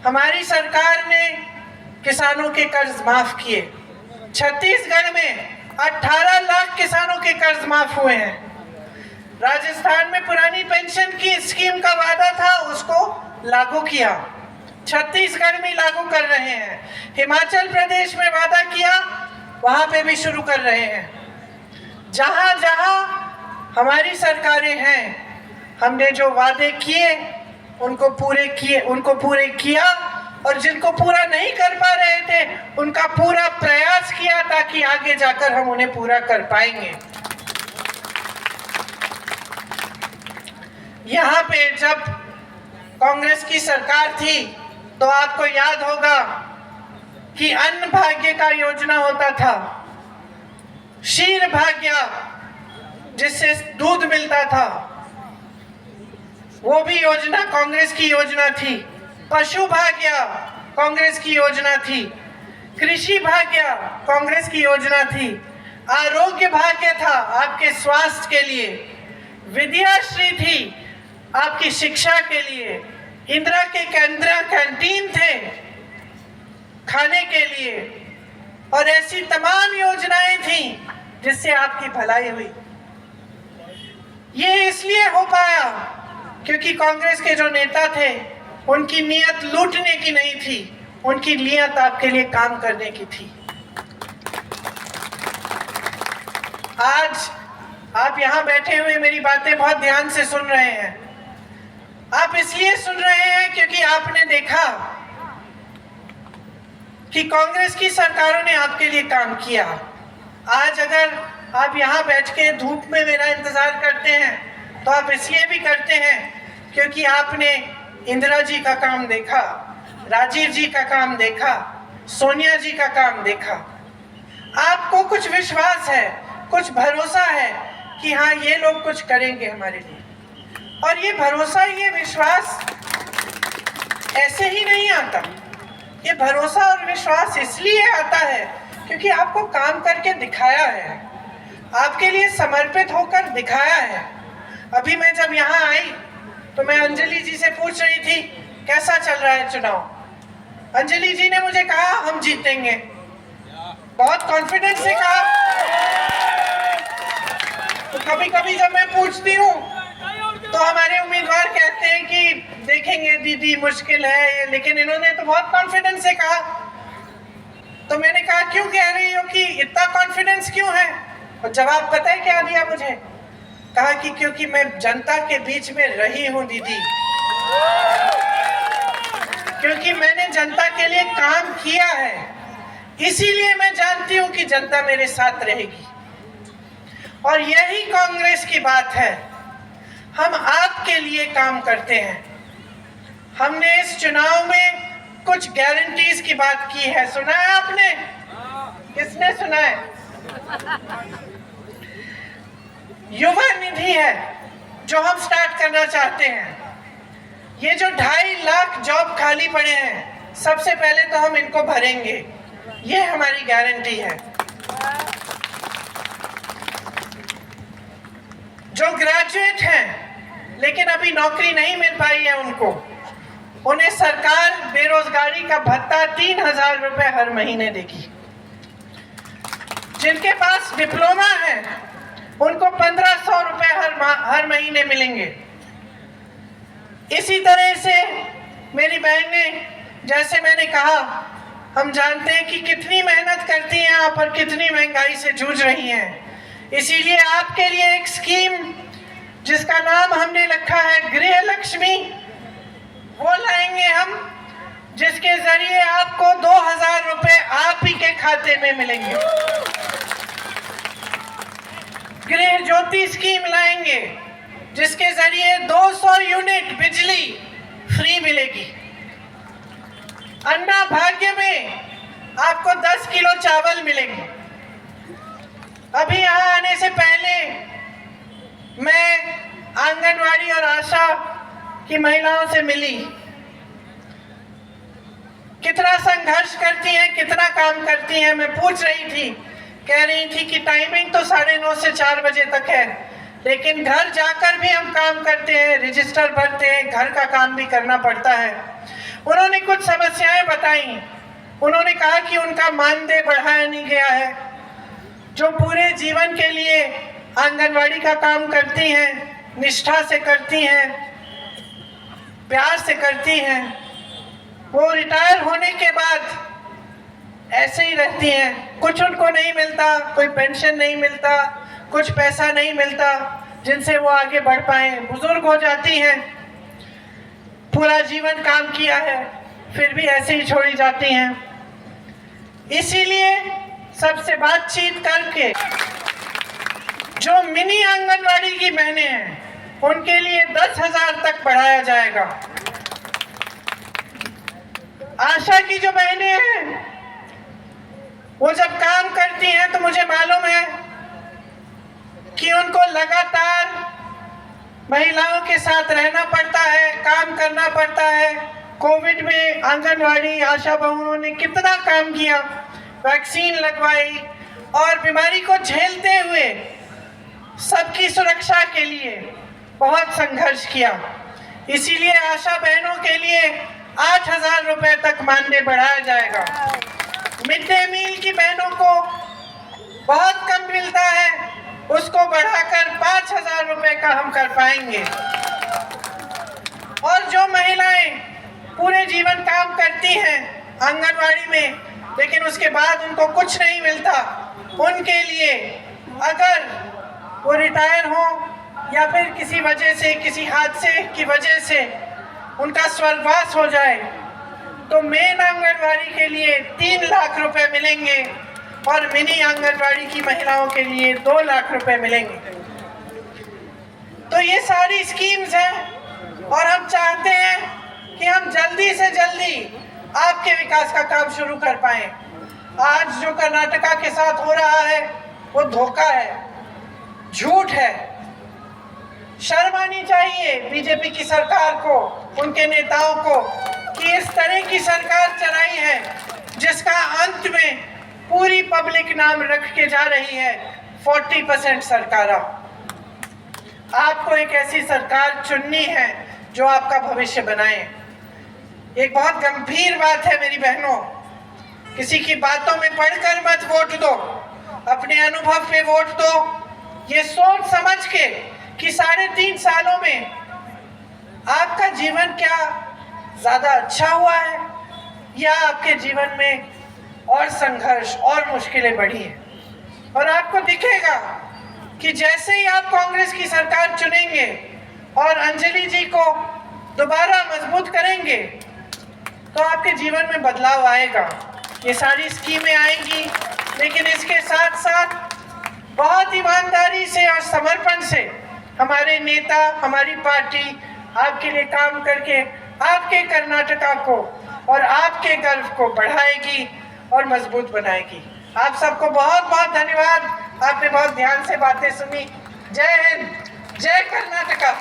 हमारी सरकार ने किसानों के कर्ज माफ किए। छत्तीसगढ़ में 18 लाख किसानों के कर्ज माफ हुए हैं। राजस्थान में पुरानी पेंशन की स्कीम का वादा था, उसको लागू किया, छत्तीसगढ़ में लागू कर रहे हैं। हिमाचल प्रदेश में वादा किया, वहां पे भी शुरू कर रहे हैं। जहां जहां हमारी सरकारें हैं, हमने जो वादे किए उनको पूरे किया, और जिनको पूरा नहीं कर पा रहे थे उनका पूरा प्रयास किया, ताकि आगे जाकर हम उन्हें पूरा कर पाएंगे। यहाँ पे जब कांग्रेस की सरकार थी तो आपको याद होगा कि अन्न भाग्य का योजना होता था, क्षीर भाग्य जिससे दूध मिलता था, वो भी योजना कांग्रेस की योजना थी। पशु भाग्य कांग्रेस की योजना थी। कृषि भाग्य कांग्रेस की योजना थी। आरोग्य भाग्य था आपके स्वास्थ्य के लिए। विद्याश्री थी आपकी शिक्षा के लिए। इंदिरा के कैंटीन थे खाने के लिए, और ऐसी तमाम योजनाएं थी जिससे आपकी भलाई हुई। ये इसलिए हो पाया क्योंकि कांग्रेस के जो नेता थे उनकी नीयत लूटने की नहीं थी, उनकी नीयत आपके लिए काम करने की थी। आज आप यहाँ बैठे हुए मेरी बातें बहुत ध्यान से सुन रहे हैं। आप इसलिए सुन रहे हैं क्योंकि आपने देखा कि कांग्रेस की सरकारों ने आपके लिए काम किया। आज अगर आप यहाँ बैठ के धूप में मेरा इंतजार करते हैं तो आप इसलिए भी करते हैं क्योंकि आपने इंदिरा जी का काम देखा, राजीव जी का काम देखा, सोनिया जी का काम देखा। आपको कुछ विश्वास है, कुछ भरोसा है कि हाँ ये लोग कुछ करेंगे हमारे लिए। और ये भरोसा, ये विश्वास ऐसे ही नहीं आता। ये भरोसा और विश्वास इसलिए आता है क्योंकि आपको काम करके दिखाया है, आपके लिए समर्पित होकर दिखाया है। अभी मैं जब यहाँ आई तो मैं अंजलि जी से पूछ रही थी कैसा चल रहा है चुनाव। अंजलि जी ने मुझे कहा हम जीतेंगे, बहुत कॉन्फिडेंस से कहा। तो कभी कभी जब मैं पूछती हूँ तो हमारे उम्मीदवार कहते हैं कि देखेंगे दीदी मुश्किल है ये, लेकिन इन्होंने तो बहुत कॉन्फिडेंस से कहा। तो मैंने कहा क्यों कह रही हो कि इतना कॉन्फिडेंस क्यों है? और जवाब पता है क्या दिया मुझे? कहा कि क्योंकि मैं जनता के बीच में रही हूं दीदी, क्योंकि मैंने जनता के लिए काम किया है, इसीलिए मैं जानती हूं कि जनता मेरे साथ रहेगी। और यही कांग्रेस की बात है, हम आपके लिए काम करते हैं। हमने इस चुनाव में कुछ गारंटीज की बात की है, सुना है आपने? किसने सुना है? युवा निधि है जो हम स्टार्ट करना चाहते हैं। ये जो 2.5 लाख जॉब खाली पड़े हैं, सबसे पहले तो हम इनको भरेंगे, ये हमारी गारंटी है। जो ग्रेजुएट हैं लेकिन अभी नौकरी नहीं मिल पाई है उन्हें सरकार बेरोजगारी का भत्ता 3,000 रुपए हर महीने देगी। जिनके पास डिप्लोमा है उनको 1,500 रुपए हर महीने मिलेंगे। इसी तरह से मेरी बहनें, जैसे मैंने कहा, हम जानते हैं कि कितनी मेहनत करती हैं आप और कितनी महंगाई से जूझ रही हैं। इसीलिए आपके लिए एक स्कीम जिसका नाम हमने रखा है गृह लक्ष्मी, वो लाएंगे हम, जिसके जरिए आपको 2,000 रुपए आप ही के खाते में मिलेंगे। गृह ज्योति स्कीम लाएंगे जिसके जरिए 200 यूनिट बिजली फ्री मिलेगी। अन्ना भाग्य में आपको 10 किलो चावल मिलेंगे। अभी यहाँ आने से पहले मैं आंगनवाड़ी और आशा की महिलाओं से मिली, कितना संघर्ष करती हैं, कितना काम करती हैं। मैं पूछ रही थी, कह रही थी कि टाइमिंग तो 9:30 से 4 बजे तक है, लेकिन घर जाकर भी हम काम करते हैं, रजिस्टर भरते हैं, घर का काम भी करना पड़ता है। उन्होंने कुछ समस्याएं बताई। उन्होंने कहा कि उनका मानदेय बढ़ाया नहीं गया है। जो पूरे जीवन के लिए आंगनवाड़ी का काम करती हैं, निष्ठा से करती हैं, प्यार से करती हैं, वो रिटायर होने के बाद ऐसे ही रहती हैं। कुछ उनको नहीं मिलता, कोई पेंशन नहीं मिलता, कुछ पैसा नहीं मिलता जिनसे वो आगे बढ़ पाए। बुजुर्ग हो जाती हैं, पूरा जीवन काम किया है, फिर भी ऐसे ही छोड़ी जाती हैं। इसीलिए सबसे बातचीत करके जो मिनी आंगनवाड़ी की बहनें हैं उनके लिए 10,000 तक बढ़ाया जाएगा। आशा की जो बहनें हैं वो जब काम करती हैं तो मुझे मालूम है कि उनको लगातार महिलाओं के साथ रहना पड़ता है, काम करना पड़ता है। कोविड में आंगनवाड़ी आशा बहुओं ने कितना काम किया, वैक्सीन लगवाई और बीमारी को झेलते हुए सबकी सुरक्षा के लिए बहुत संघर्ष किया। इसीलिए आशा बहनों के लिए 8,000 रुपए तक मानदेय बढ़ाया जाएगा। मिड डे मील की बहनों को बहुत कम मिलता है, उसको बढ़ाकर 5,000 रुपए का हम कर पाएंगे। और जो महिलाएं पूरे जीवन काम करती हैं आंगनवाड़ी में, लेकिन उसके बाद उनको कुछ नहीं मिलता, उनके लिए अगर वो रिटायर हो या फिर किसी वजह से, किसी हादसे की वजह से उनका स्वर्गवास हो जाए, तो मेन आंगनवाड़ी के लिए 3 लाख रुपए मिलेंगे और मिनी आंगनवाड़ी की महिलाओं के लिए 2 लाख रुपए मिलेंगे। तो ये सारी स्कीम्स हैं और हम चाहते हैं कि हम जल्दी से जल्दी आपके विकास का काम शुरू कर पाएं। आज जो कर्नाटका के साथ हो रहा है वो धोखा है, झूठ है। शर्म आनी चाहिए बीजेपी की सरकार को, उनके नेताओं को, कि इस तरह की सरकार चलाई है जिसका अंत में पूरी पब्लिक नाम रख के जा रही है 40% सरकारा। आपको एक ऐसी सरकार चुननी है जो आपका भविष्य बनाए। एक बहुत गंभीर बात है मेरी बहनों, किसी की बातों में पढ़कर मत वोट दो, अपने अनुभव पे वोट दो। ये सोच समझ के कि 3.5 सालों में आपका जीवन क्या ज्यादा अच्छा हुआ है या आपके जीवन में और संघर्ष और मुश्किलें बढ़ी हैं। और आपको दिखेगा कि जैसे ही आप कांग्रेस की सरकार चुनेंगे और अंजलि जी को दोबारा मजबूत करेंगे तो आपके जीवन में बदलाव आएगा। ये सारी स्कीमें आएंगी, लेकिन इसके साथ साथ बहुत ईमानदारी से और समर्पण से हमारे नेता, हमारी पार्टी आपके लिए काम करके आपके कर्नाटका को और आपके गर्व को बढ़ाएगी और मजबूत बनाएगी। आप सबको बहुत बहुत धन्यवाद। आपने बहुत ध्यान से बातें सुनी। जय हिंद, जय कर्नाटका।